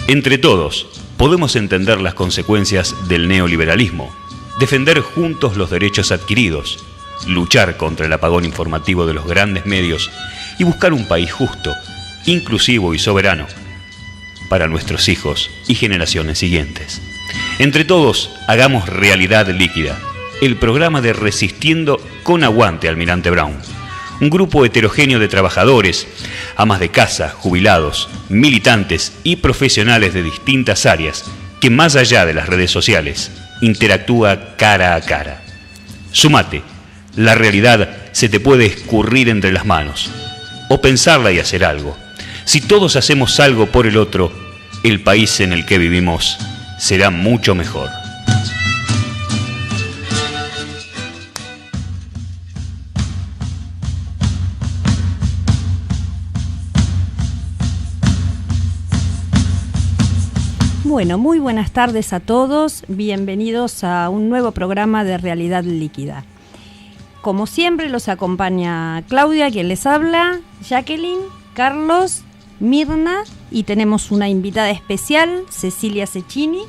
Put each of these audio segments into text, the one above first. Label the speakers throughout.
Speaker 1: Entre todos, podemos entender las consecuencias del neoliberalismo, defender juntos los derechos adquiridos, luchar contra el apagón informativo de los grandes medios y buscar un país justo, inclusivo y soberano para nuestros hijos y generaciones siguientes. Entre todos, hagamos realidad líquida el programa de Resistiendo con Aguante Almirante Brown. Un grupo heterogéneo de trabajadores, amas de casa, jubilados, militantes y profesionales de distintas áreas que, más allá de las redes sociales, interactúa cara a cara. Sumate, la realidad se te puede escurrir entre las manos, o pensarla y hacer algo. Si todos hacemos algo por el otro, el país en el que vivimos será mucho mejor.
Speaker 2: Bueno, muy buenas tardes a todos, bienvenidos a un nuevo programa de Realidad Líquida. Como siempre los acompaña Claudia, quien les habla, Jacqueline, Carlos, Mirna y tenemos una invitada especial, Cecilia Cecchini,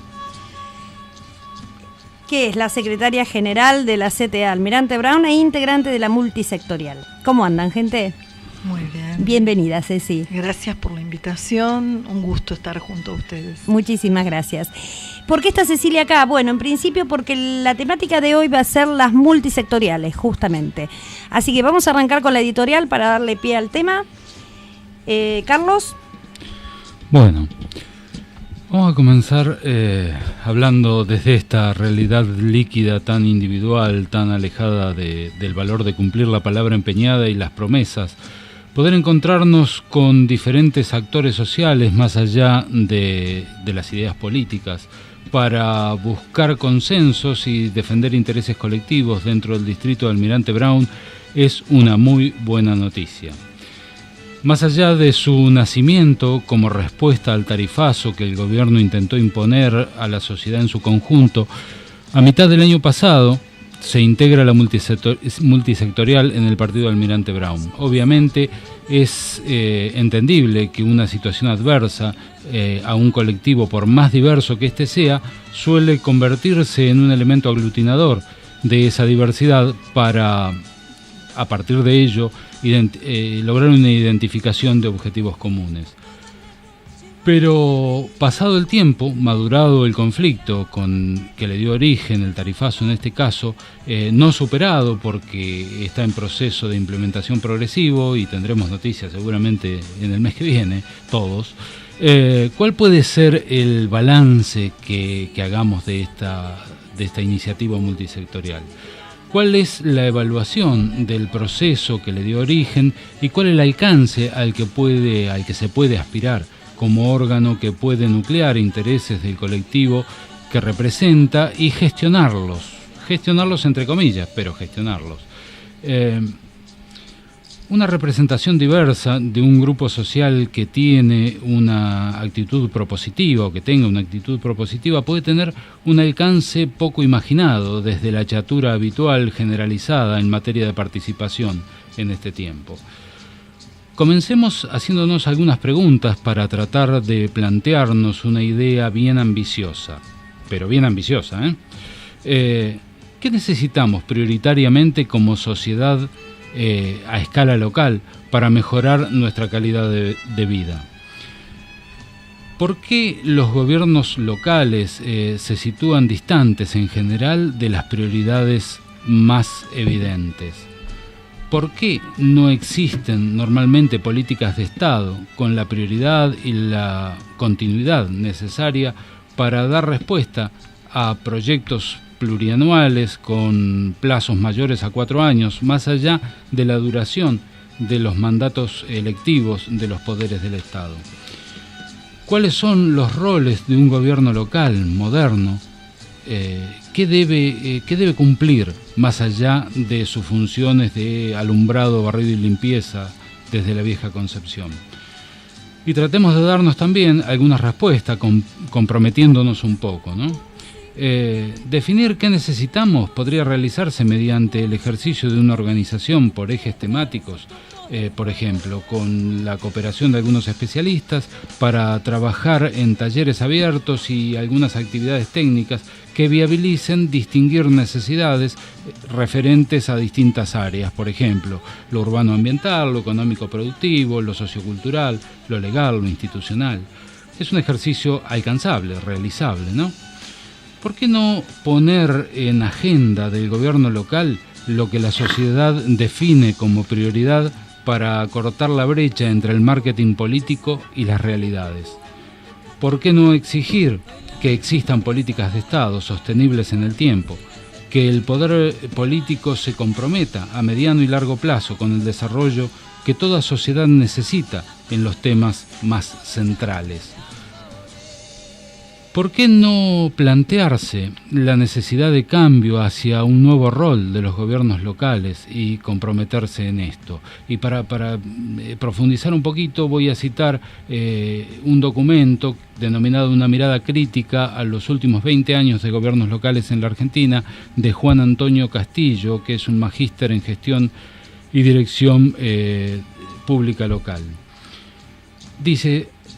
Speaker 2: que es la secretaria general de la CTA Almirante Brown e integrante de la multisectorial. ¿Cómo andan, gente?
Speaker 3: Muy bien.
Speaker 2: Bienvenida, Ceci.
Speaker 3: Gracias por la invitación, un gusto estar junto a ustedes.
Speaker 2: Muchísimas gracias. ¿Por qué está Cecilia acá? Bueno, en principio porque la temática de hoy va a ser las multisectoriales, justamente. Así que vamos a arrancar con la editorial para darle pie al tema. Carlos.
Speaker 4: Bueno, vamos a comenzar hablando desde esta realidad líquida tan individual, tan alejada del valor de cumplir la palabra empeñada y las promesas. Poder encontrarnos con diferentes actores sociales más allá de las ideas políticas para buscar consensos y defender intereses colectivos dentro del distrito de Almirante Brown es una muy buena noticia. Más allá de su nacimiento como respuesta al tarifazo que el gobierno intentó imponer a la sociedad en su conjunto, a mitad del año pasado se integra la multisectorial en el partido Almirante Brown. Obviamente es entendible que una situación adversa a un colectivo, por más diverso que éste sea, suele convertirse en un elemento aglutinador de esa diversidad para, a partir de ello, lograr una identificación de objetivos comunes. Pero pasado el tiempo, madurado el conflicto que le dio origen el tarifazo en este caso, no superado porque está en proceso de implementación progresivo y tendremos noticias seguramente en el mes que viene, todos, ¿cuál puede ser el balance que hagamos de esta iniciativa multisectorial? ¿Cuál es la evaluación del proceso que le dio origen y cuál es el alcance al que se puede aspirar como órgano que puede nuclear intereses del colectivo que representa y gestionarlos entre comillas, pero gestionarlos? Una representación diversa de un grupo social que tiene una actitud propositiva o que tenga una actitud propositiva puede tener un alcance poco imaginado desde la chatura habitual generalizada en materia de participación en este tiempo. Comencemos haciéndonos algunas preguntas para tratar de plantearnos una idea bien ambiciosa, pero bien ambiciosa, ¿qué necesitamos prioritariamente como sociedad a escala local para mejorar nuestra calidad de vida? ¿Por qué los gobiernos locales se sitúan distantes en general de las prioridades más evidentes? ¿Por qué no existen normalmente políticas de Estado con la prioridad y la continuidad necesaria para dar respuesta a proyectos plurianuales con plazos mayores a 4 años, más allá de la duración de los mandatos electivos de los poderes del Estado? ¿Cuáles son los roles de un gobierno local moderno? ¿Qué debe cumplir más allá de sus funciones de alumbrado, barrido y limpieza desde la vieja concepción? Y tratemos de darnos también algunas respuestas comprometiéndonos un poco, ¿no? Definir qué necesitamos podría realizarse mediante el ejercicio de una organización por ejes temáticos por ejemplo, con la cooperación de algunos especialistas para trabajar en talleres abiertos y algunas actividades técnicas que viabilicen distinguir necesidades referentes a distintas áreas, por ejemplo, lo urbano-ambiental, lo económico-productivo, lo sociocultural, lo legal, lo institucional. Es un ejercicio alcanzable, realizable, ¿no? ¿Por qué no poner en agenda del gobierno local lo que la sociedad define como prioridad para acortar la brecha entre el marketing político y las realidades? ¿Por qué no exigir que existan políticas de Estado sostenibles en el tiempo, que el poder político se comprometa a mediano y largo plazo con el desarrollo que toda sociedad necesita en los temas más centrales? ¿Por qué no plantearse la necesidad de cambio hacia un nuevo rol de los gobiernos locales y comprometerse en esto? Y para profundizar un poquito voy a citar un documento denominado Una mirada crítica a los últimos 20 años de gobiernos locales en la Argentina, de Juan Antonio Castillo, que es un magíster en gestión y dirección pública local.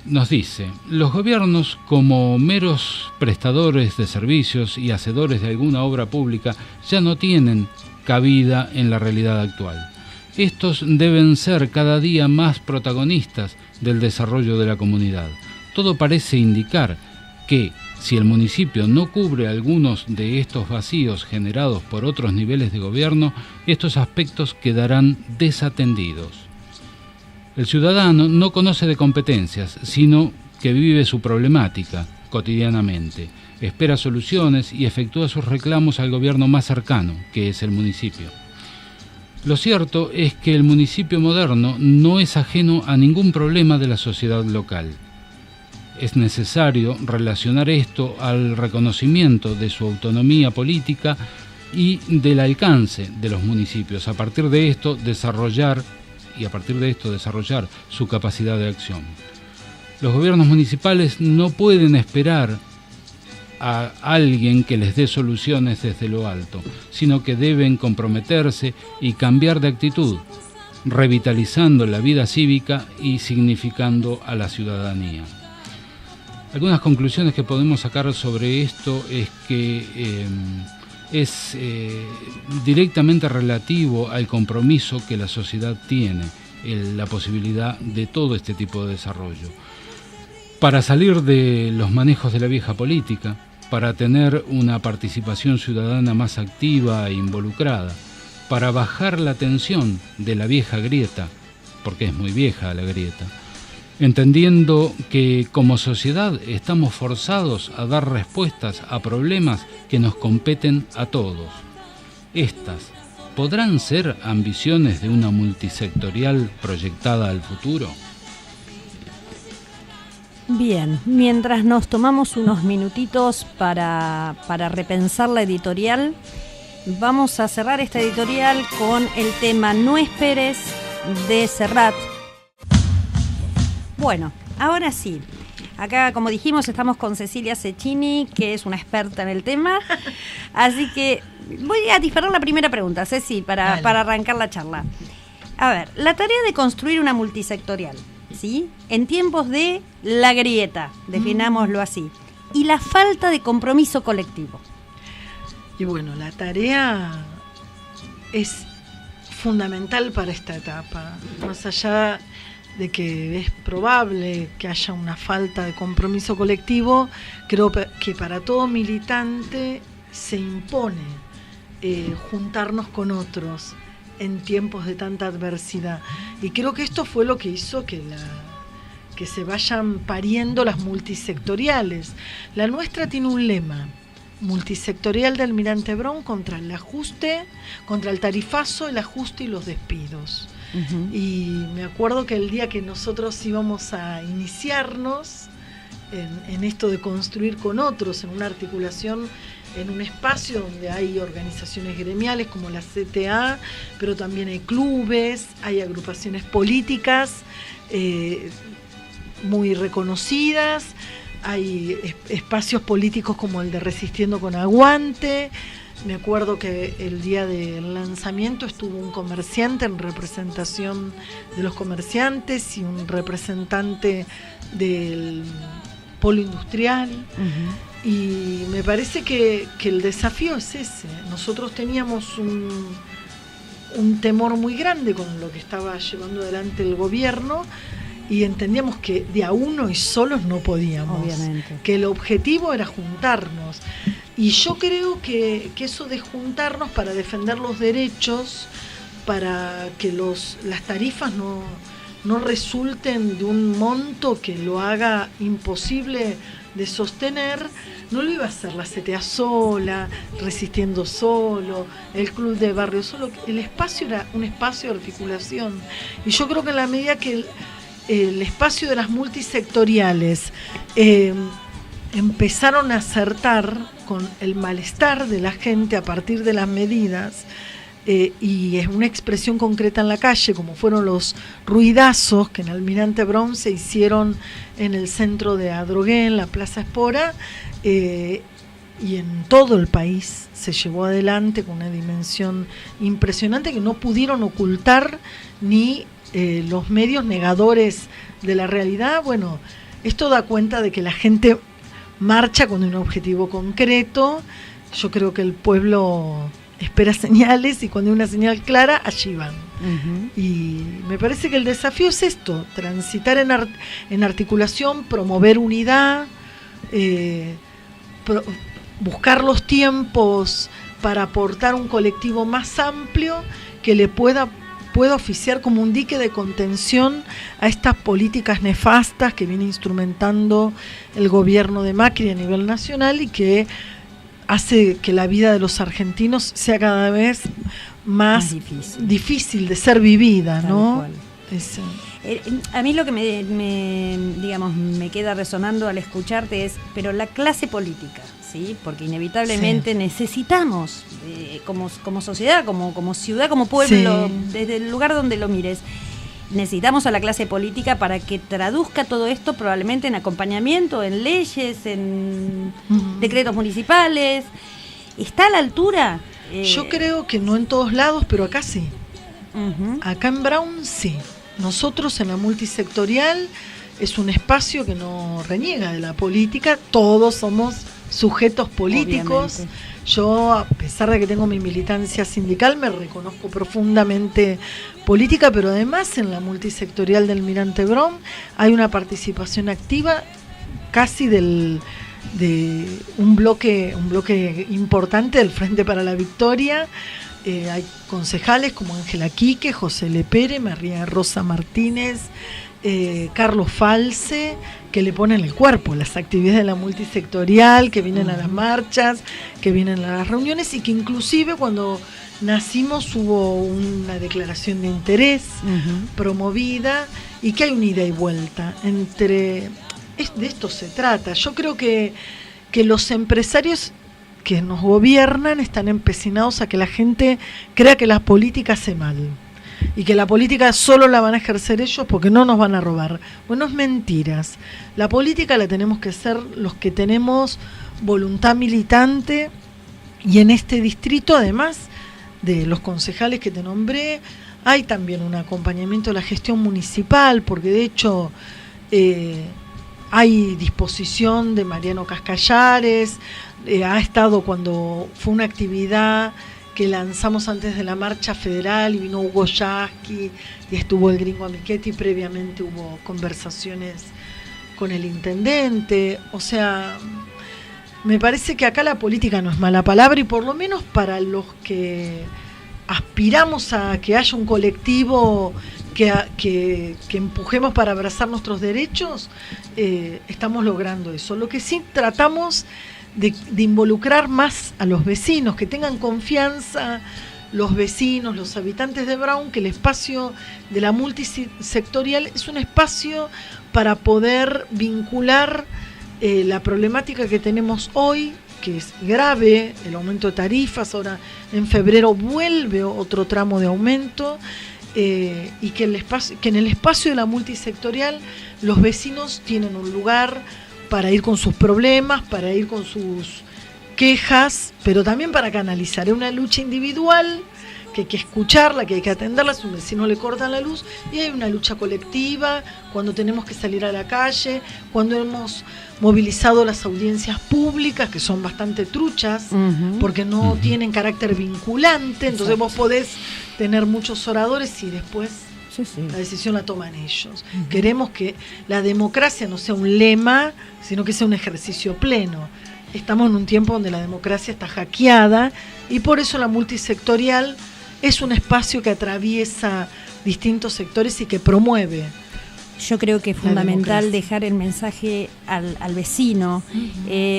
Speaker 4: Nos dice, los gobiernos como meros prestadores de servicios y hacedores de alguna obra pública ya no tienen cabida en la realidad actual. Estos deben ser cada día más protagonistas del desarrollo de la comunidad. Todo parece indicar que, si el municipio no cubre algunos de estos vacíos generados por otros niveles de gobierno, estos aspectos quedarán desatendidos. El ciudadano no conoce de competencias, sino que vive su problemática cotidianamente, espera soluciones y efectúa sus reclamos al gobierno más cercano, que es el municipio. Lo cierto es que el municipio moderno no es ajeno a ningún problema de la sociedad local. Es necesario relacionar esto al reconocimiento de su autonomía política y del alcance de los municipios. A partir de esto desarrollar su capacidad de acción. Los gobiernos municipales no pueden esperar a alguien que les dé soluciones desde lo alto, sino que deben comprometerse y cambiar de actitud, revitalizando la vida cívica y significando a la ciudadanía. Algunas conclusiones que podemos sacar sobre esto es que es directamente relativo al compromiso que la sociedad tiene, la posibilidad de todo este tipo de desarrollo. Para salir de los manejos de la vieja política, para tener una participación ciudadana más activa e involucrada, para bajar la tensión de la vieja grieta, porque es muy vieja la grieta, entendiendo que como sociedad estamos forzados a dar respuestas a problemas que nos competen a todos. Estas podrán ser ambiciones de una multisectorial proyectada al futuro.
Speaker 2: Bien, mientras nos tomamos unos minutitos para repensar la editorial, vamos a cerrar esta editorial con el tema No esperes de Serrat. Bueno, ahora sí. Acá, como dijimos, estamos con Cecilia Cecchini, que es una experta en el tema. Así que voy a disparar la primera pregunta, Ceci, para arrancar la charla. A ver, la tarea de construir una multisectorial, ¿sí? En tiempos de la grieta, definámoslo así, y la falta de compromiso colectivo.
Speaker 3: Y bueno, la tarea es fundamental para esta etapa, más allá de que es probable que haya una falta de compromiso colectivo. Creo que para todo militante se impone juntarnos con otros en tiempos de tanta adversidad, y creo que esto fue lo que hizo que se vayan pariendo las multisectoriales. La nuestra tiene un lema: multisectorial de Almirante Brown contra el ajuste, contra el tarifazo, el ajuste y los despidos. Uh-huh. Y me acuerdo que el día que nosotros íbamos a iniciarnos en esto de construir con otros, en una articulación, en un espacio donde hay organizaciones gremiales como la CTA, pero también hay clubes, hay agrupaciones políticas muy reconocidas, hay espacios políticos como el de Resistiendo con Aguante, Me acuerdo que el día del lanzamiento estuvo un comerciante en representación de los comerciantes y un representante del polo industrial. Uh-huh. Y me parece que el desafío es ese. Nosotros teníamos un temor muy grande con lo que estaba llevando adelante el gobierno y entendíamos que de a uno y solos no podíamos. Obviamente. Que el objetivo era juntarnos. Y yo creo que eso de juntarnos para defender los derechos, para que las tarifas no resulten de un monto que lo haga imposible de sostener, no lo iba a hacer la CTA sola, Resistiendo solo, el Club de Barrio solo. El espacio era un espacio de articulación. Y yo creo que en la medida que el espacio de las multisectoriales empezaron a acertar con el malestar de la gente a partir de las medidas, y es una expresión concreta en la calle, como fueron los ruidazos que en Almirante Brown se hicieron en el centro de Adrogué, en la Plaza Espora, y en todo el país se llevó adelante con una dimensión impresionante que no pudieron ocultar ni los medios negadores de la realidad. Bueno, esto da cuenta de que la gente marcha con un objetivo concreto. Yo creo que el pueblo espera señales y cuando hay una señal clara, allí van. Uh-huh. Y me parece que el desafío es esto, transitar en articulación, promover unidad, buscar los tiempos para aportar un colectivo más amplio que le pueda oficiar como un dique de contención a estas políticas nefastas que viene instrumentando el gobierno de Macri a nivel nacional y que hace que la vida de los argentinos sea cada vez más difícil de ser vivida, ¿no?
Speaker 2: A mí lo que me queda resonando al escucharte es, pero la clase política, ¿sí? Porque inevitablemente necesitamos, como sociedad, como ciudad, como pueblo, desde el lugar donde lo mires, necesitamos a la clase política para que traduzca todo esto probablemente en acompañamiento, en leyes, en decretos municipales. ¿Está a la altura?
Speaker 3: Yo creo que no en todos lados, pero acá sí. Uh-huh. Acá en Brown sí. Nosotros en la multisectorial es un espacio que no reniega de la política, todos somos sujetos políticos. Obviamente. Yo, a pesar de que tengo mi militancia sindical, me reconozco profundamente política, pero además en la multisectorial del Almirante Brown hay una participación activa casi de un bloque importante del Frente para la Victoria. Hay concejales como Ángela Quique, José Le Pérez, María Rosa Martínez, Carlos Falce, que le ponen el cuerpo a las actividades de la multisectorial, que vienen a las marchas, que vienen a las reuniones y que inclusive cuando nacimos hubo una declaración de interés promovida y que hay una ida y vuelta de esto se trata. Yo creo que los empresarios que nos gobiernan están empecinados a que la gente crea que la política hace mal y que la política solo la van a ejercer ellos porque no nos van a robar. Bueno, es mentiras. La política la tenemos que hacer los que tenemos voluntad militante, y en este distrito, además de los concejales que te nombré, hay también un acompañamiento de la gestión municipal, porque de hecho hay disposición de Mariano Cascallares, ha estado cuando fue una actividad que lanzamos antes de la marcha federal y vino Hugo Yasky y estuvo el gringo Amichetti, previamente hubo conversaciones con el intendente. O sea, me parece que acá la política no es mala palabra, y por lo menos para los que aspiramos a que haya un colectivo que empujemos para abrazar nuestros derechos, estamos logrando eso. Lo que sí tratamos de involucrar más a los vecinos, que tengan confianza los vecinos, los habitantes de Brown, que el espacio de la multisectorial es un espacio para poder vincular la problemática que tenemos hoy, que es grave, el aumento de tarifas. Ahora en febrero vuelve otro tramo de aumento, y que en el espacio de la multisectorial los vecinos tienen un lugar para ir con sus problemas, para ir con sus quejas, pero también para canalizar. Es una lucha individual que hay que escucharla, que hay que atenderla, si un vecino le cortan la luz, y hay una lucha colectiva, cuando tenemos que salir a la calle, cuando hemos movilizado las audiencias públicas, que son bastante truchas, porque no tienen carácter vinculante, entonces vos podés tener muchos oradores y después la decisión la toman ellos. Queremos que la democracia no sea un lema, sino que sea un ejercicio pleno. Estamos en un tiempo donde la democracia está hackeada y por eso la multisectorial es un espacio que atraviesa distintos sectores y que promueve.
Speaker 2: Yo creo que es fundamental dejar el mensaje al vecino,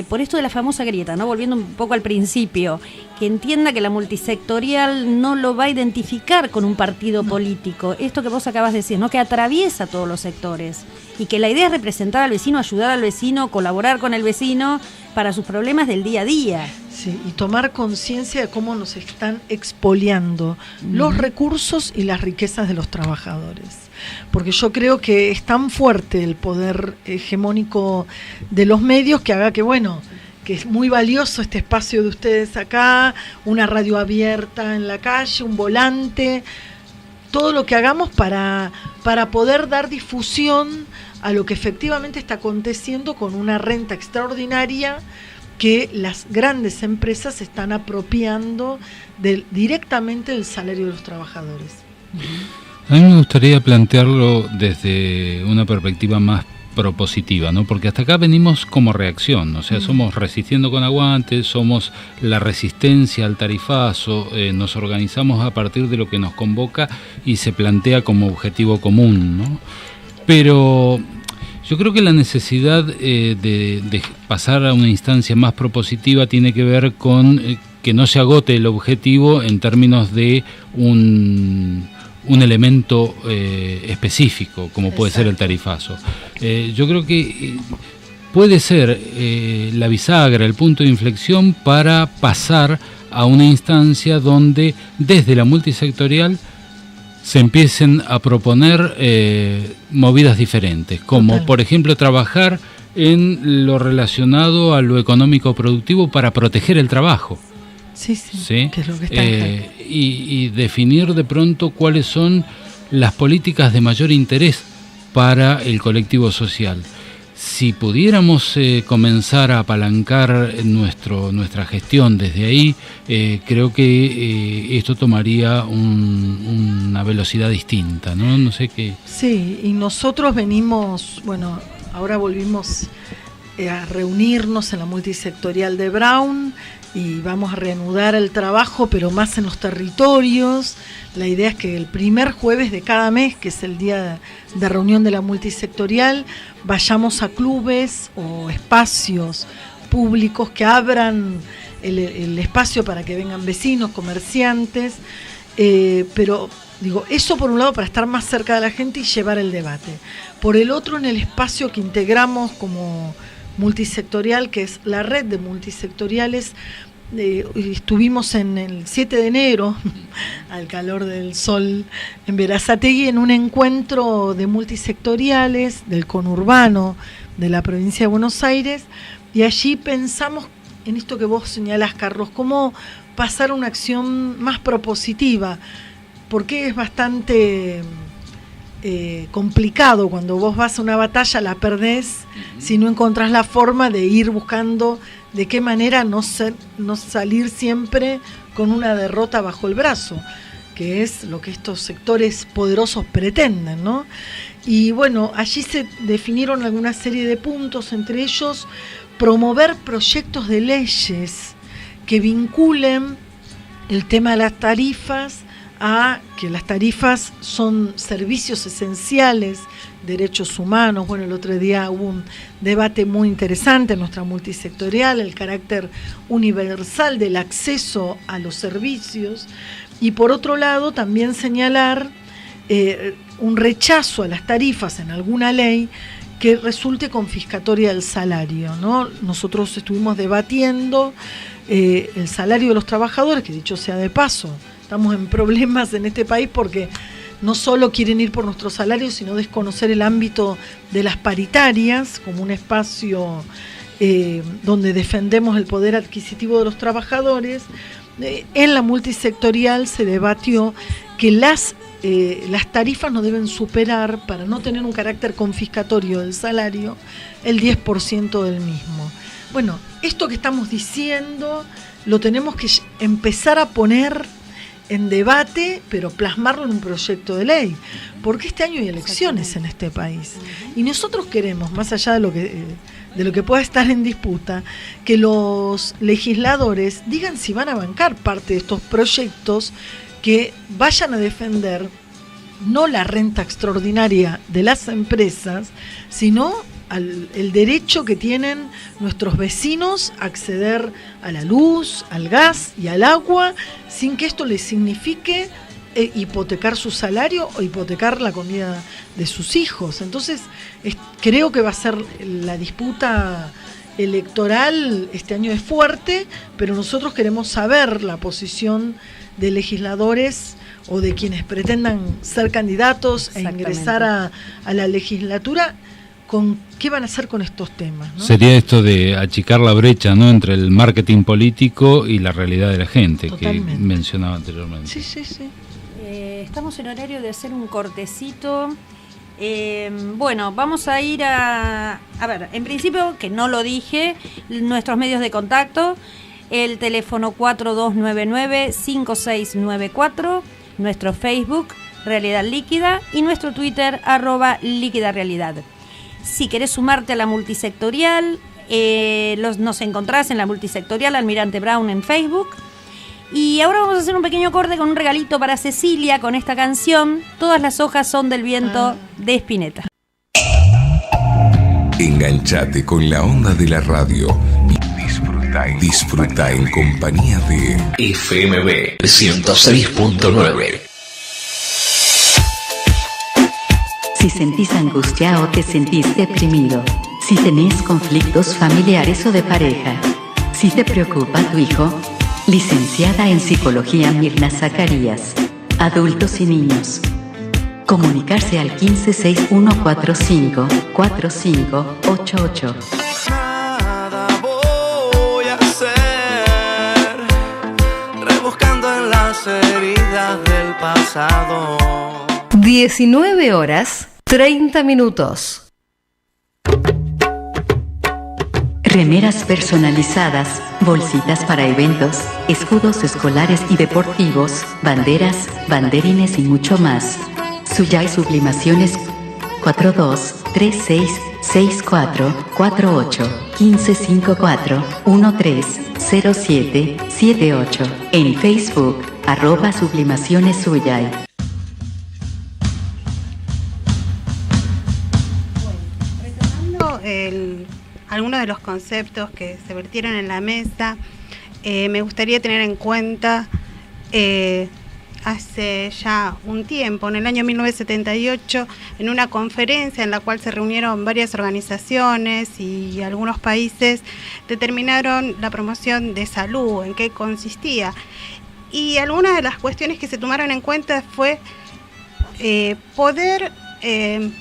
Speaker 2: por esto de la famosa grieta, ¿no? Volviendo un poco al principio, que entienda que la multisectorial no lo va a identificar con un partido político, esto que vos acabas de decir, ¿no? Que atraviesa todos los sectores, y que la idea es representar al vecino, ayudar al vecino, colaborar con el vecino para sus problemas del día a día.
Speaker 3: Sí, y tomar conciencia de cómo nos están expoliando los recursos y las riquezas de los trabajadores. Porque yo creo que es tan fuerte el poder hegemónico de los medios que haga que, bueno, que es muy valioso este espacio de ustedes acá, una radio abierta en la calle, un volante, todo lo que hagamos para poder dar difusión a lo que efectivamente está aconteciendo con una renta extraordinaria que las grandes empresas están apropiando directamente del salario de los trabajadores.
Speaker 4: A mí me gustaría plantearlo desde una perspectiva más propositiva, ¿no? Porque hasta acá venimos como reacción, o sea, somos Resistiendo con Aguante, somos la resistencia al tarifazo, nos organizamos a partir de lo que nos convoca y se plantea como objetivo común, ¿no? Pero yo creo que la necesidad de pasar a una instancia más propositiva tiene que ver con que no se agote el objetivo en términos de un elemento específico, como puede ser el tarifazo. Yo creo que puede ser la bisagra, el punto de inflexión para pasar a una instancia donde desde la multisectorial se empiecen a proponer movidas diferentes, como por ejemplo trabajar en lo relacionado a lo económico productivo para proteger el trabajo. ¿Sí?
Speaker 3: Que es lo que está
Speaker 4: y definir de pronto cuáles son las políticas de mayor interés para el colectivo social. Si pudiéramos comenzar a apalancar nuestra gestión desde ahí, creo que esto tomaría una velocidad distinta, ¿no? No sé qué.
Speaker 3: Sí, y nosotros venimos, bueno, ahora volvimos a reunirnos en la multisectorial de Brown y vamos a reanudar el trabajo, pero más en los territorios. La idea es que el primer jueves de cada mes, que es el día de reunión de la multisectorial, vayamos a clubes o espacios públicos que abran el espacio para que vengan vecinos, comerciantes, pero digo, eso por un lado para estar más cerca de la gente y llevar el debate. Por el otro, en el espacio que integramos como multisectorial, que es la red de multisectoriales, estuvimos en el 7 de enero, al calor del sol, en Berazategui, en un encuentro de multisectoriales del conurbano de la provincia de Buenos Aires, y allí pensamos en esto que vos señalás, Carlos, cómo pasar a una acción más propositiva, porque es bastante complicado cuando vos vas a una batalla, la perdés si no encontrás la forma de ir buscando de qué manera no salir siempre con una derrota bajo el brazo, que es lo que estos sectores poderosos pretenden, ¿no? Y bueno, allí se definieron alguna serie de puntos, entre ellos promover proyectos de leyes que vinculen el tema de las tarifas a que las tarifas son servicios esenciales, derechos humanos. Bueno, el otro día hubo un debate muy interesante en nuestra multisectorial, el carácter universal del acceso a los servicios, y por otro lado también señalar un rechazo a las tarifas en alguna ley que resulte confiscatoria del salario, ¿no? Nosotros estuvimos debatiendo el salario de los trabajadores, que dicho sea de paso, estamos en problemas en este país porque no solo quieren ir por nuestro salario, sino desconocer el ámbito de las paritarias como un espacio donde defendemos el poder adquisitivo de los trabajadores, en la multisectorial se debatió que las tarifas no deben superar, para no tener un carácter confiscatorio del salario, el 10% del mismo. Bueno, esto que estamos diciendo lo tenemos que empezar a poner en debate, pero plasmarlo en un proyecto de ley, porque este año hay elecciones en este país. Y nosotros queremos, más allá de lo que pueda estar en disputa, que los legisladores digan si van a bancar parte de estos proyectos que vayan a defender no la renta extraordinaria de las empresas, sino el derecho que tienen nuestros vecinos a acceder a la luz, al gas y al agua, sin que esto les signifique hipotecar su salario o hipotecar la comida de sus hijos. Entonces, creo que va a ser la disputa electoral este año es fuerte, pero nosotros queremos saber la posición de legisladores o de quienes pretendan ser candidatos e ingresar a la legislatura, con qué van a hacer con estos temas, ¿no? Sería esto de achicar la brecha, ¿no?, entre el marketing político y la realidad de la gente. Totalmente. Que mencionaba anteriormente. Sí.
Speaker 2: Estamos en horario de hacer un cortecito. Bueno, vamos a ir a ver, en principio, que no lo dije, nuestros medios de contacto, el teléfono 4299-5694, nuestro Facebook, Realidad Líquida, y nuestro Twitter, @líquidarealidad. Si querés sumarte a la multisectorial, nos encontrás en la multisectorial Almirante Brown en Facebook. Y ahora vamos a hacer un pequeño corte con un regalito para Cecilia con esta canción, Todas las hojas son del viento, de Spinetta.
Speaker 5: Enganchate con la onda de la radio y disfruta en compañía de FMB 106.9.
Speaker 6: Si sentís angustia o te sentís deprimido, si tenés conflictos familiares o de pareja, si te preocupa tu hijo, licenciada en Psicología Mirna Zacarías, adultos y niños. Comunicarse al 156145-4588.
Speaker 7: Nada voy a hacer, rebuscando en las heridas del pasado.
Speaker 8: 19:30.
Speaker 6: Remeras personalizadas, bolsitas para eventos, escudos escolares y deportivos, banderas, banderines y mucho más. Suyay Sublimaciones 42366448 1554-130778. En Facebook, @Sublimaciones Suyay.
Speaker 9: Algunos de los conceptos que se vertieron en la mesa, me gustaría tener en cuenta hace ya un tiempo, en el año 1978, en una conferencia en la cual se reunieron varias organizaciones y algunos países, determinaron la promoción de salud, en qué consistía. Y algunas de las cuestiones que se tomaron en cuenta fue poder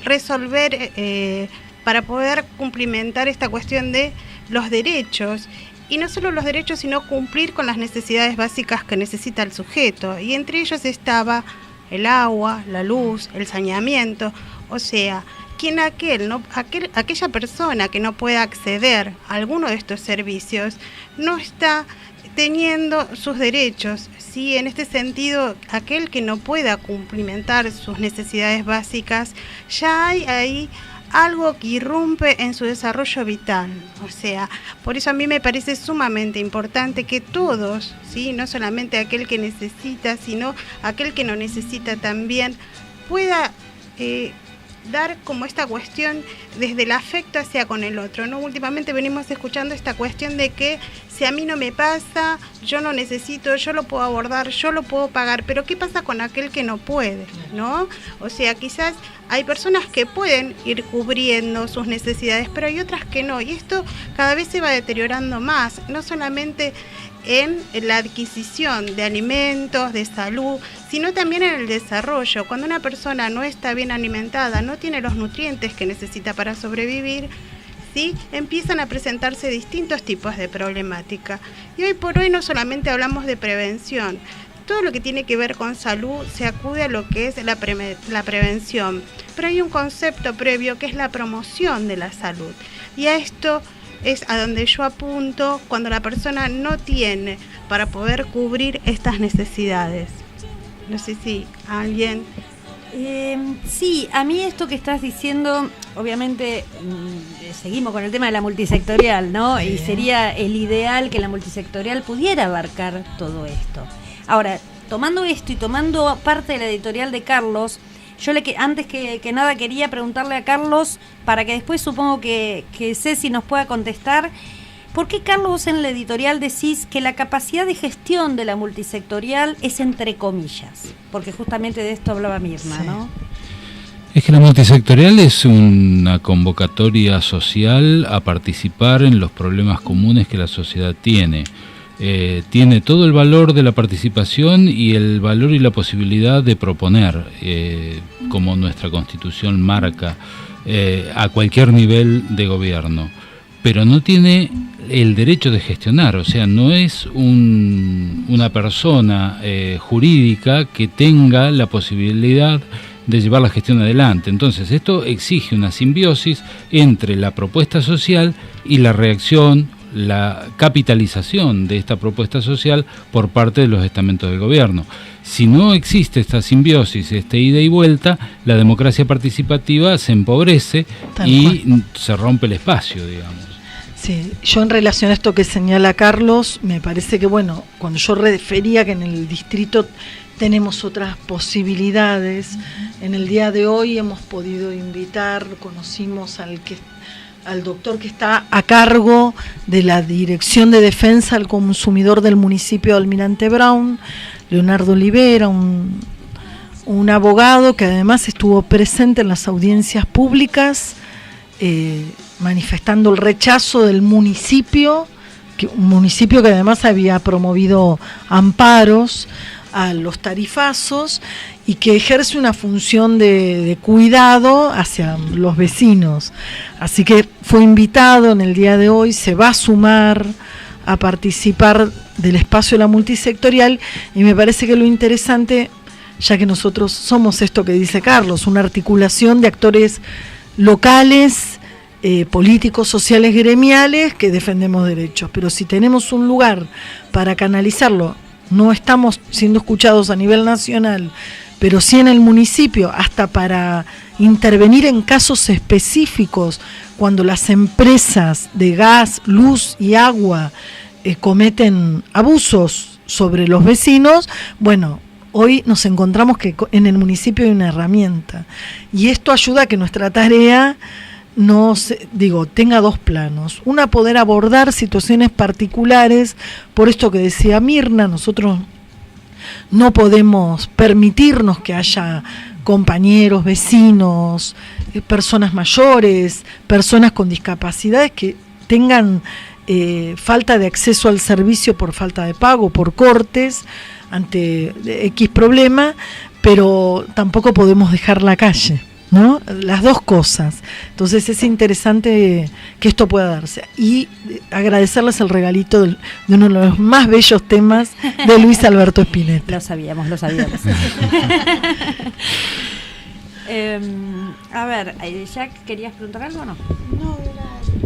Speaker 9: resolver, para poder cumplimentar esta cuestión de los derechos, y no solo los derechos, sino cumplir con las necesidades básicas que necesita el sujeto, y entre ellos estaba el agua, la luz, el saneamiento. O sea, aquella persona que no pueda acceder a alguno de estos servicios no está teniendo sus derechos. Sí, en este sentido, aquel que no pueda cumplimentar sus necesidades básicas, ya hay ahí algo que irrumpe en su desarrollo vital. O sea, por eso a mí me parece sumamente importante que todos, ¿sí?, no solamente aquel que necesita, sino aquel que no necesita también, pueda dar como esta cuestión desde el afecto hacia con el otro, ¿no? Últimamente venimos escuchando esta cuestión de que si a mí no me pasa, yo no necesito, yo lo puedo abordar, yo lo puedo pagar, pero ¿qué pasa con aquel que no puede, ¿no? O sea, quizás hay personas que pueden ir cubriendo sus necesidades, pero hay otras que no, y esto cada vez se va deteriorando más, no solamente en la adquisición de alimentos, de salud, sino también en el desarrollo. Cuando una persona no está bien alimentada, no tiene los nutrientes que necesita para sobrevivir, ¿sí? Empiezan a presentarse distintos tipos de problemática. Y hoy por hoy no solamente hablamos de prevención, todo lo que tiene que ver con salud se acude a lo que es la prevención, pero hay un concepto previo que es la promoción de la salud. Y a esto es a donde yo apunto cuando la persona no tiene para poder cubrir estas necesidades. No sé si alguien...
Speaker 2: Sí, a mí esto que estás diciendo, obviamente seguimos con el tema de la multisectorial, ¿no? Sí. Y sería el ideal que la multisectorial pudiera abarcar todo esto. Ahora, tomando esto y tomando parte de la editorial de Carlos, yo antes que nada quería preguntarle a Carlos, para que después supongo que Ceci nos pueda contestar, ¿por qué, Carlos, en la editorial decís que la capacidad de gestión de la multisectorial es entre comillas? Porque justamente de esto hablaba Mirna, sí, ¿no?
Speaker 4: Es que la multisectorial es una convocatoria social a participar en los problemas comunes que la sociedad tiene. Tiene todo el valor de la participación y el valor y la posibilidad de proponer, como nuestra Constitución marca, a cualquier nivel de gobierno, pero no tiene el derecho de gestionar, o sea, no es una persona jurídica que tenga la posibilidad de llevar la gestión adelante. Entonces, esto exige una simbiosis entre la propuesta social y la reacción, la capitalización de esta propuesta social por parte de los estamentos del gobierno. Si no existe esta simbiosis, esta ida y vuelta, la democracia participativa se empobrece y se rompe el espacio, digamos.
Speaker 3: Sí, yo en relación a esto que señala Carlos, me parece que, bueno, cuando yo refería que en el distrito tenemos otras posibilidades, en el día de hoy hemos podido invitar, conocimos al doctor que está a cargo de la Dirección de Defensa al Consumidor del municipio de Almirante Brown, Leonardo Olivera, un abogado que además estuvo presente en las audiencias públicas, manifestando el rechazo del municipio, un municipio que además había promovido amparos a los tarifazos y que ejerce una función de cuidado hacia los vecinos. Así que fue invitado en el día de hoy, se va a sumar a participar del espacio de la multisectorial, y me parece que lo interesante, ya que nosotros somos esto que dice Carlos, una articulación de actores locales, políticos, sociales, gremiales, que defendemos derechos, pero si tenemos un lugar para canalizarlo, no estamos siendo escuchados a nivel nacional, pero sí en el municipio, hasta para intervenir en casos específicos, cuando las empresas de gas, luz y agua cometen abusos sobre los vecinos, bueno, hoy nos encontramos que en el municipio hay una herramienta, y esto ayuda a que nuestra tarea tenga dos planos. Una, poder abordar situaciones particulares, por esto que decía Mirna, nosotros no podemos permitirnos que haya compañeros, vecinos, personas mayores, personas con discapacidades que tengan falta de acceso al servicio por falta de pago, por cortes, ante X problema, pero tampoco podemos dejar la calle, ¿no? Las dos cosas. Entonces es interesante que esto pueda darse, y agradecerles el regalito de uno de los más bellos temas de Luis Alberto Spinetta.
Speaker 2: Lo sabíamos. A ver, Jack, ¿querías preguntar algo o no?
Speaker 10: No,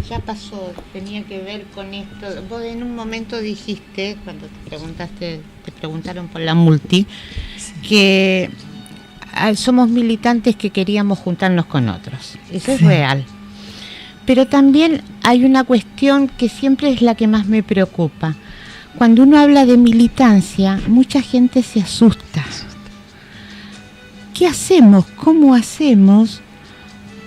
Speaker 10: ya pasó, tenía que ver con esto. Vos en un momento dijiste, cuando te preguntaron por la multi, sí, que somos militantes que queríamos juntarnos con otros. Eso sí, es real. Pero también hay una cuestión que siempre es la que más me preocupa. Cuando uno habla de militancia, mucha gente se asusta. ¿Qué hacemos? ¿Cómo hacemos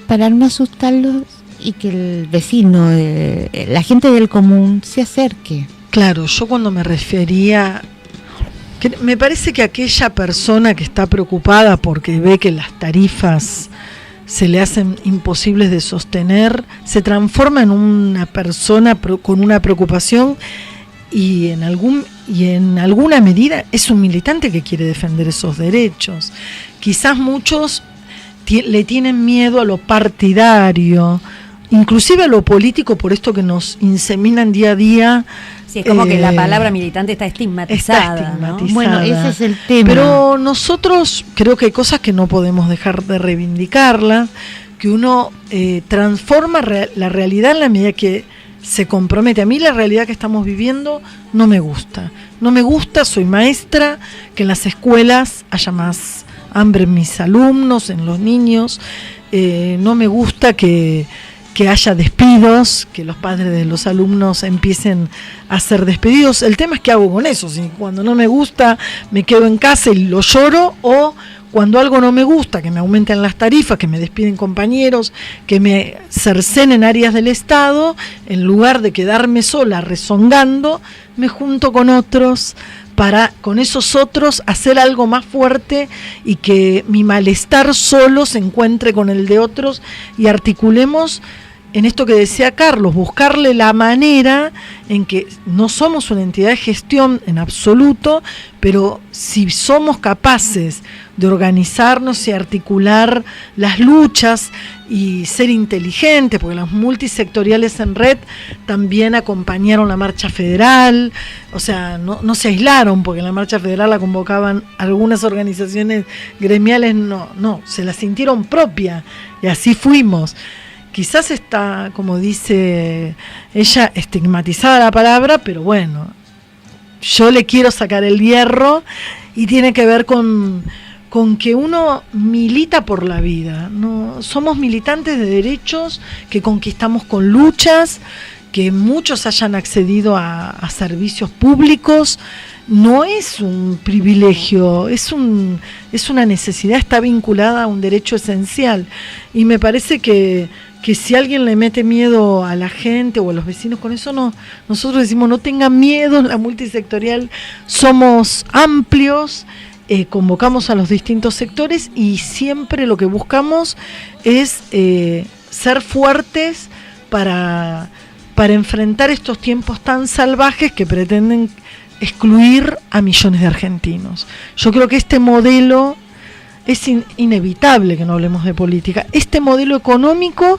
Speaker 10: para no asustarlos y que el vecino, la gente del común, se acerque?
Speaker 3: Claro, yo cuando me refería... Me parece que aquella persona que está preocupada porque ve que las tarifas se le hacen imposibles de sostener, se transforma en una persona con una preocupación, y en alguna medida es un militante que quiere defender esos derechos. Quizás muchos le tienen miedo a lo partidario, inclusive a lo político, por esto que nos inseminan día a día.
Speaker 2: Sí, es como que la palabra militante está estigmatizada, ¿no?
Speaker 10: Bueno, ese es el tema.
Speaker 3: Pero nosotros creo que hay cosas que no podemos dejar de reivindicarlas, que uno transforma la realidad en la medida que se compromete. A mí la realidad que estamos viviendo no me gusta. No me gusta, soy maestra, que en las escuelas haya más hambre en mis alumnos, en los niños. No me gusta que haya despidos, que los padres de los alumnos empiecen a ser despedidos. El tema es qué hago con eso. Si cuando no me gusta me quedo en casa y lo lloro, o cuando algo no me gusta, que me aumenten las tarifas, que me despiden compañeros, que me cercenen áreas del Estado, en lugar de quedarme sola rezongando, me junto con otros para con esos otros hacer algo más fuerte y que mi malestar solo se encuentre con el de otros y articulemos en esto que decía Carlos, buscarle la manera en que no somos una entidad de gestión en absoluto, pero si somos capaces de organizarnos y articular las luchas y ser inteligentes, porque las multisectoriales en red también acompañaron la marcha federal, o sea, no se aislaron, porque la marcha federal la convocaban algunas organizaciones gremiales, no, se la sintieron propia, y así fuimos. Quizás está, como dice ella, estigmatizada la palabra, pero bueno, yo le quiero sacar el hierro y tiene que ver con que uno milita por la vida. No somos militantes de derechos que conquistamos con luchas, que muchos hayan accedido a servicios públicos. No es un privilegio, es una necesidad, está vinculada a un derecho esencial. Y me parece que si alguien le mete miedo a la gente o a los vecinos con eso, no. Nosotros decimos, no tengan miedo, la multisectorial somos amplios, convocamos a los distintos sectores y siempre lo que buscamos es ser fuertes para enfrentar estos tiempos tan salvajes que pretenden excluir a millones de argentinos. Yo creo que este modelo es inevitable que no hablemos de política. Este modelo económico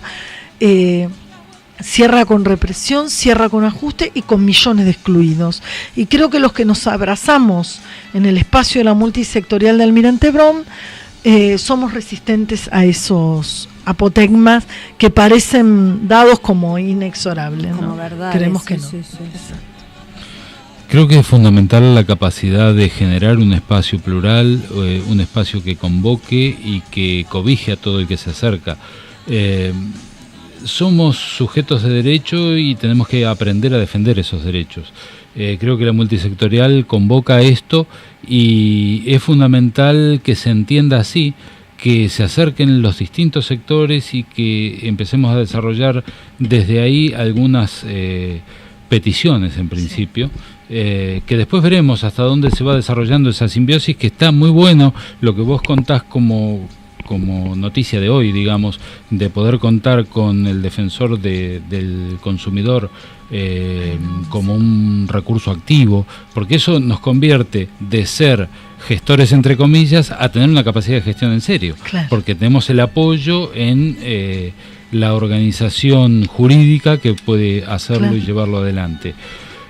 Speaker 3: cierra con represión, cierra con ajuste y con millones de excluidos. Y creo que los que nos abrazamos en el espacio de la multisectorial de Almirante Brown somos resistentes a esos apotegmas que parecen dados como inexorables, ¿no?
Speaker 2: Como verdad,
Speaker 3: creemos que no.
Speaker 2: Sí.
Speaker 4: Creo que es fundamental la capacidad de generar un espacio plural, un espacio que convoque y que cobije a todo el que se acerca. Somos sujetos de derecho y tenemos que aprender a defender esos derechos. Creo que la multisectorial convoca esto y es fundamental que se entienda así, que se acerquen los distintos sectores y que empecemos a desarrollar desde ahí algunas peticiones en principio. Que después veremos hasta dónde se va desarrollando esa simbiosis, que está muy bueno lo que vos contás como noticia de hoy, digamos, de poder contar con el defensor del consumidor como un recurso activo, porque eso nos convierte de ser gestores entre comillas a tener una capacidad de gestión en serio, claro. Porque tenemos el apoyo en la organización jurídica que puede hacerlo, claro, y llevarlo adelante.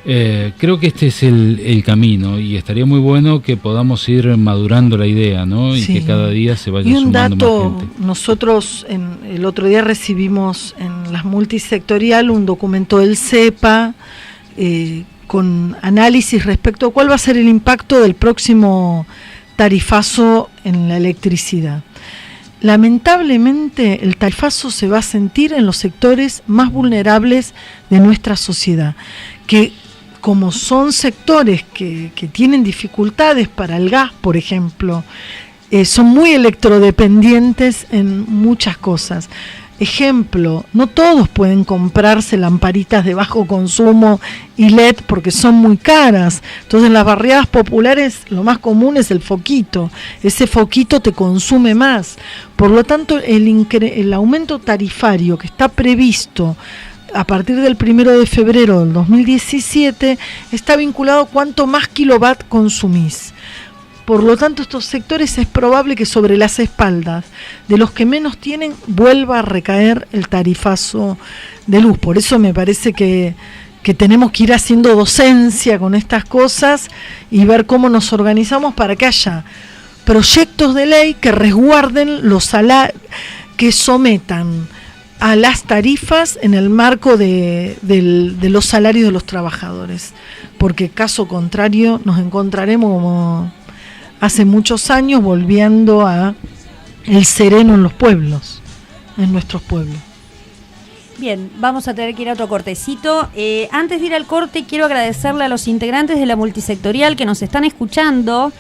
Speaker 4: Creo que este es el camino y estaría muy bueno que podamos ir madurando la idea, ¿no? Y sí, que cada día se vaya sumando más gente.
Speaker 3: Nosotros el otro día recibimos en las multisectorial un documento del CEPA con análisis respecto a cuál va a ser el impacto del próximo tarifazo en la electricidad. Lamentablemente el tarifazo se va a sentir en los sectores más vulnerables de nuestra sociedad, que como son sectores que tienen dificultades para el gas, por ejemplo, son muy electrodependientes en muchas cosas. Ejemplo, no todos pueden comprarse lamparitas de bajo consumo y LED porque son muy caras. Entonces en las barriadas populares lo más común es el foquito. Ese foquito te consume más. Por lo tanto, el aumento tarifario que está previsto a partir del 1 de febrero del 2017 está vinculado a cuánto más kilowatt consumís. Por lo tanto, estos sectores es probable que sobre las espaldas de los que menos tienen vuelva a recaer el tarifazo de luz. Por eso me parece que tenemos que ir haciendo docencia con estas cosas y ver cómo nos organizamos para que haya proyectos de ley que resguarden los salarios, que sometan a las tarifas en el marco de los salarios de los trabajadores, porque caso contrario nos encontraremos como hace muchos años volviendo a el sereno en los pueblos, en nuestros pueblos.
Speaker 2: Bien, vamos a tener que ir a otro cortecito. Antes de ir al corte, quiero agradecerle a los integrantes de la multisectorial que nos están escuchando.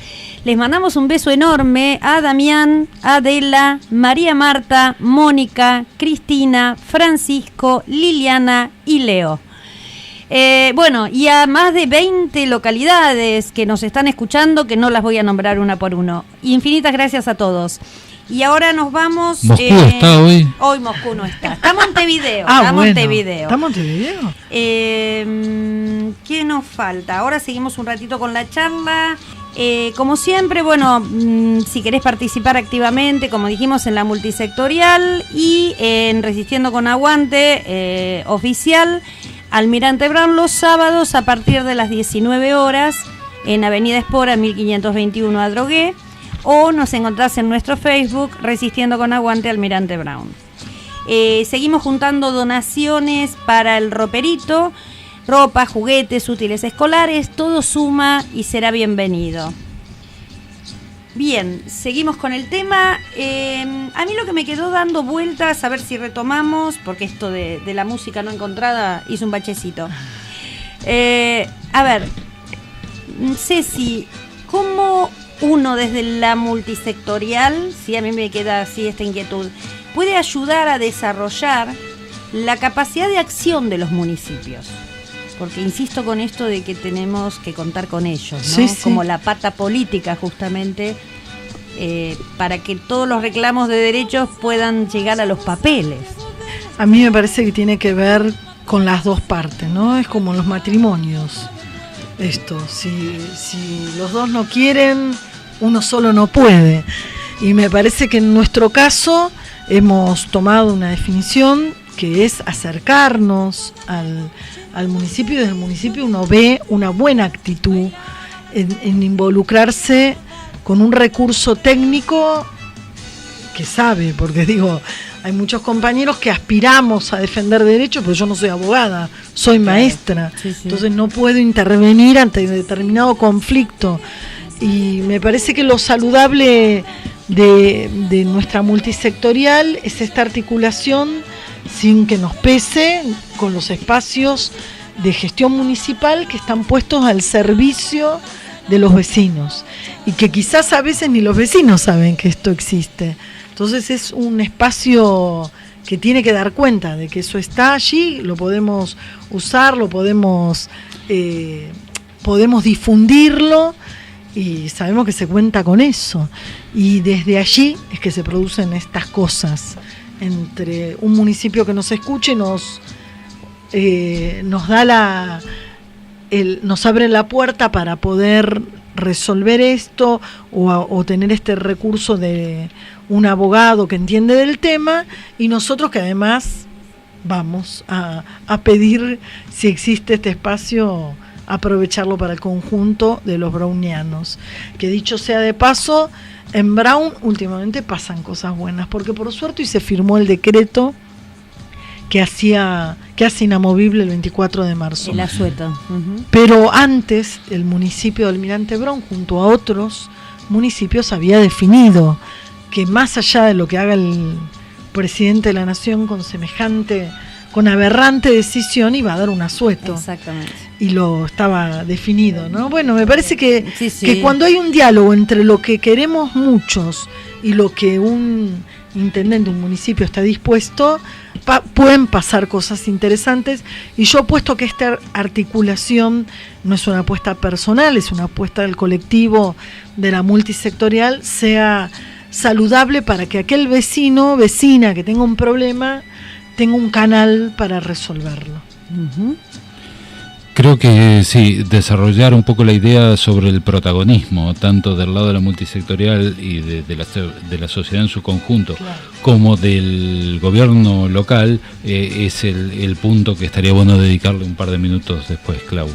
Speaker 2: Les mandamos un beso enorme a Damián, Adela, María Marta, Mónica, Cristina, Francisco, Liliana y Leo. Bueno, y a más de 20 localidades que nos están escuchando, que no las voy a nombrar una por uno. Infinitas gracias a todos. Y ahora nos vamos...
Speaker 4: ¿Moscú está hoy?
Speaker 2: Hoy Moscú no está. Está Montevideo.
Speaker 3: Está
Speaker 2: Montevideo.
Speaker 3: ¿Está Montevideo?
Speaker 2: ¿Qué nos falta? Ahora seguimos un ratito con la charla. Como siempre, bueno, si querés participar activamente, como dijimos, en la multisectorial y en Resistiendo con Aguante oficial, Almirante Brown los sábados a partir de las 19 horas en Avenida Espora 1521 Adrogué, o nos encontrás en nuestro Facebook Resistiendo con Aguante Almirante Brown. Seguimos juntando donaciones para el roperito, ropa, juguetes, útiles escolares, todo suma y será bienvenido. Bien, seguimos con el tema. A mí lo que me quedó dando vueltas, a ver si retomamos, porque esto de la música no encontrada hizo un bachecito. A ver, Ceci, ¿cómo uno desde la multisectorial, si a mí me queda así esta inquietud, puede ayudar a desarrollar la capacidad de acción de los municipios? Porque insisto con esto de que tenemos que contar con ellos, ¿no?
Speaker 3: Sí, sí.
Speaker 2: Como la pata política justamente, para que todos los reclamos de derechos puedan llegar a los papeles.
Speaker 3: A mí me parece que tiene que ver con las dos partes, ¿no? Es como los matrimonios. Esto, si los dos no quieren, uno solo no puede. Y me parece que en nuestro caso hemos tomado una definición que es acercarnos al municipio, y desde el municipio uno ve una buena actitud en involucrarse con un recurso técnico que sabe, porque digo, hay muchos compañeros que aspiramos a defender derechos, pero yo no soy abogada, soy maestra, sí. Entonces no puedo intervenir ante determinado conflicto. Y me parece que lo saludable de nuestra multisectorial es esta articulación sin que nos pese, con los espacios de gestión municipal que están puestos al servicio de los vecinos y que quizás a veces ni los vecinos saben que esto existe. Entonces es un espacio que tiene que dar cuenta de que eso está allí, lo podemos usar, lo podemos difundirlo y sabemos que se cuenta con eso. Y desde allí es que se producen estas cosas. Entre un municipio que nos escuche nos da nos abre la puerta para poder resolver esto o tener este recurso de un abogado que entiende del tema, y nosotros que además vamos a pedir, si existe este espacio, aprovecharlo para el conjunto de los brownianos. Que dicho sea de paso, en Brown últimamente pasan cosas buenas, porque por suerte hoy se firmó el decreto que hace inamovible el 24 de marzo.
Speaker 2: El asueto.
Speaker 3: Pero antes el municipio de Almirante Brown, junto a otros municipios, había definido que más allá de lo que haga el presidente de la Nación con aberrante decisión, iba a dar un asueto.
Speaker 2: Exactamente.
Speaker 3: Y lo estaba definido, ¿no? Bueno, me parece que
Speaker 2: sí.
Speaker 3: Cuando hay un diálogo entre lo que queremos muchos y lo que un intendente, un municipio está dispuesto, pueden pasar cosas interesantes. Y yo apuesto que esta articulación no es una apuesta personal, es una apuesta del colectivo de la multisectorial, sea saludable para que aquel vecina que tenga un problema tenga un canal para resolverlo.
Speaker 4: Creo que sí, desarrollar un poco la idea sobre el protagonismo, tanto del lado de la multisectorial y de la sociedad en su conjunto, claro, como del gobierno local, es el punto que estaría bueno dedicarle un par de minutos después, Clau.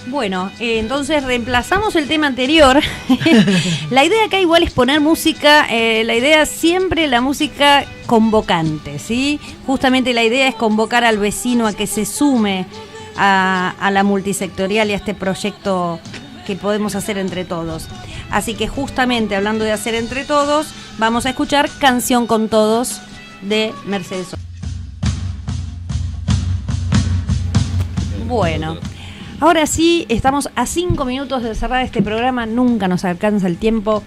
Speaker 2: Bueno, entonces reemplazamos el tema anterior. La idea acá igual es poner música, la idea siempre la música convocante, ¿sí? Justamente la idea es convocar al vecino a que se sume a la multisectorial y a este proyecto que podemos hacer entre todos. Así que justamente hablando de hacer entre todos, vamos a escuchar Canción con Todos de Mercedes Sosa. Bueno, ahora sí, estamos a 5 minutos de cerrar este programa, nunca nos alcanza el tiempo.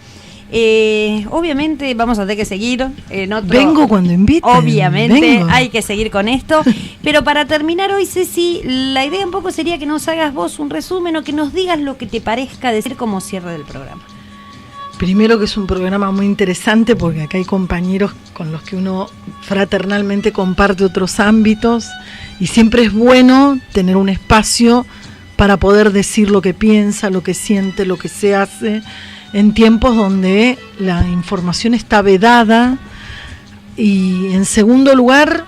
Speaker 2: Obviamente vamos a tener que seguir en otro.
Speaker 3: Vengo cuando inviten.
Speaker 2: Obviamente hay que seguir con esto. Pero para terminar hoy, Ceci, la idea un poco sería que nos hagas vos un resumen o que nos digas lo que te parezca decir como cierre del programa.
Speaker 3: Primero, que es un programa muy interesante porque acá hay compañeros con los que uno fraternalmente comparte otros ámbitos y siempre es bueno tener un espacio para poder decir lo que piensa, lo que siente, lo que se hace, en tiempos donde la información está vedada. Y en segundo lugar,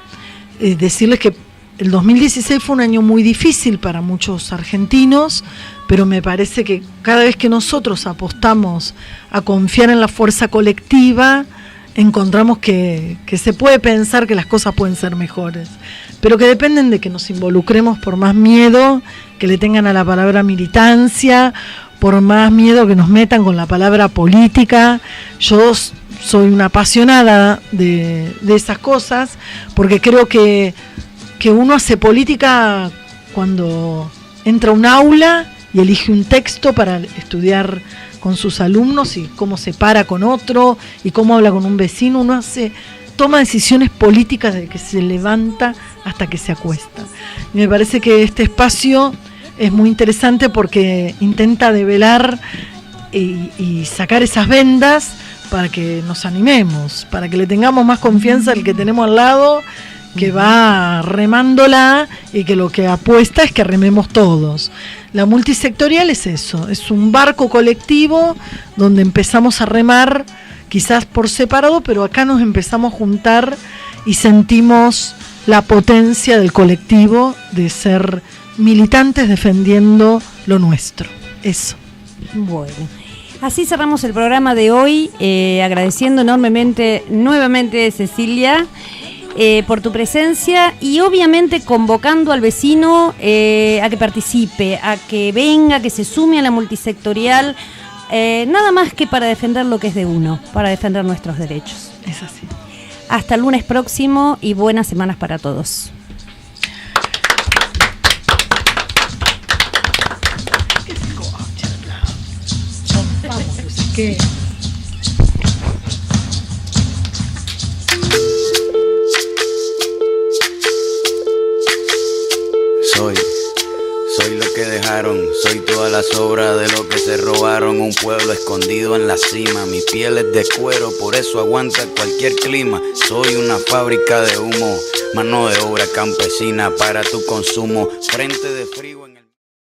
Speaker 3: decirles que el 2016 fue un año muy difícil para muchos argentinos, pero me parece que cada vez que nosotros apostamos a confiar en la fuerza colectiva, encontramos que se puede pensar que las cosas pueden ser mejores, pero que dependen de que nos involucremos por más miedo que le tengan a la palabra militancia, por más miedo que nos metan con la palabra política. Yo soy una apasionada de esas cosas, porque creo que uno hace política cuando entra a un aula y elige un texto para estudiar con sus alumnos y cómo se para con otro y cómo habla con un vecino. Uno toma decisiones políticas desde que se levanta hasta que se acuesta. Y me parece que este espacio es muy interesante porque intenta develar y sacar esas vendas para que nos animemos, para que le tengamos más confianza al que tenemos al lado, que va remándola y que lo que apuesta es que rememos todos. La multisectorial es eso, es un barco colectivo donde empezamos a remar quizás por separado, pero acá nos empezamos a juntar y sentimos la potencia del colectivo de ser militantes defendiendo lo nuestro. Eso.
Speaker 2: Bueno, así cerramos el programa de hoy, agradeciendo enormemente nuevamente, Cecilia, por tu presencia y obviamente convocando al vecino a que participe, a que venga, que se sume a la multisectorial, nada más que para defender lo que es de uno, para defender nuestros derechos.
Speaker 3: Es así.
Speaker 2: Hasta el lunes próximo y buenas semanas para todos.
Speaker 11: Soy lo que dejaron, soy toda la sobra de lo que se robaron. Un pueblo escondido en la cima, mi piel es de cuero, por eso aguanta cualquier clima. Soy una fábrica de humo, mano de obra campesina para tu consumo. Frente de frío en